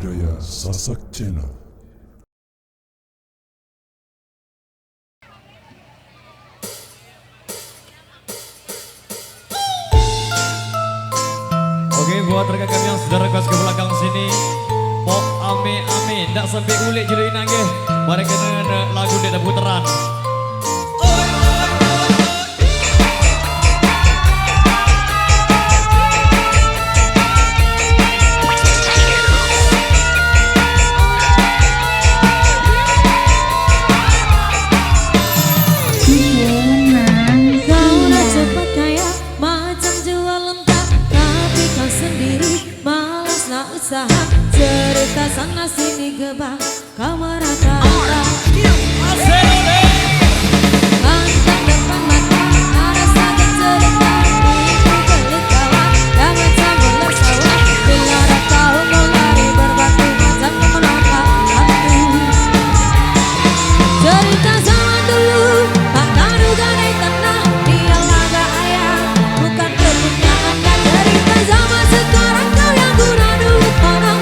Budaya Sasak Channel. Oke, buat rekan-rekan yang sudah request ke belakang sini, pop ame ame, ndak sampai ulik jadi nangge. Mari kita lagu dia putaran. Cerita sana sini gebang kau merata pantang depan mata ada sakit cerita itu belit kawan jangan sambil bersawat bila ada kau melari berbatu macam menangkap hantu cerita zaman dulu tak taruga naik tanah dia laga ayam bukan rebunya anda cerita zaman sekarang kau yang guna duit orang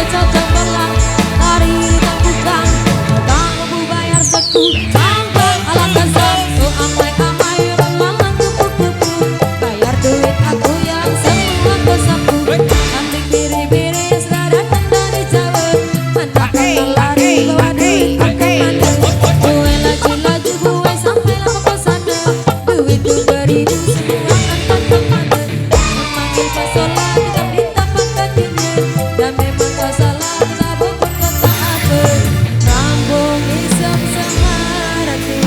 cocok belang, lari tak bukan tak mampu bayar seku sampai alasan sesu amai-amai memang kupu-kupu bayar duit aku yang semua kesapu cantik biri-biri sudah datang dari Jawa mantap lari bawa duit aku mandel gue laju-laju gue sampai lama kau sadar duit 2.000 semua akan kemana memanggil pasola dengan ditapak kakinya dan memang kau salah kita bukan kata apa rambung isam semarati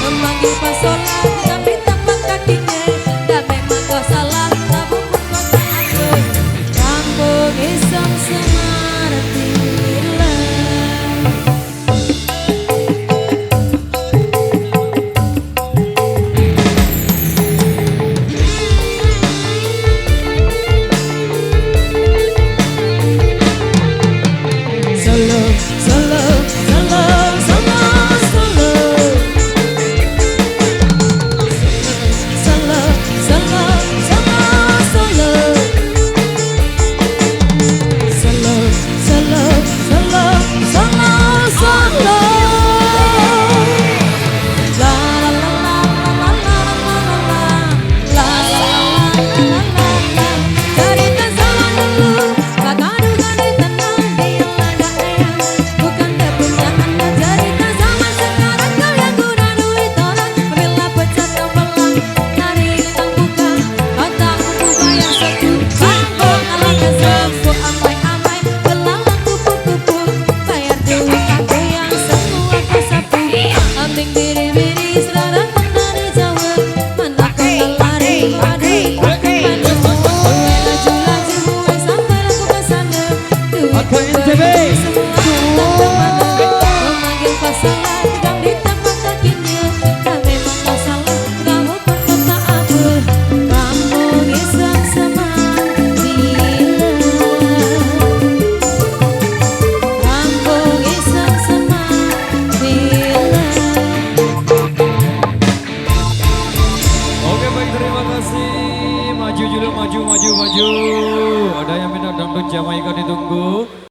memanggil pasola tapi tapak kakinya dan memang kau salah tak bukan kau tak aku rambung isam semua Maju Julu, maju. Ada yang minta dangdut Jamaika ditunggu.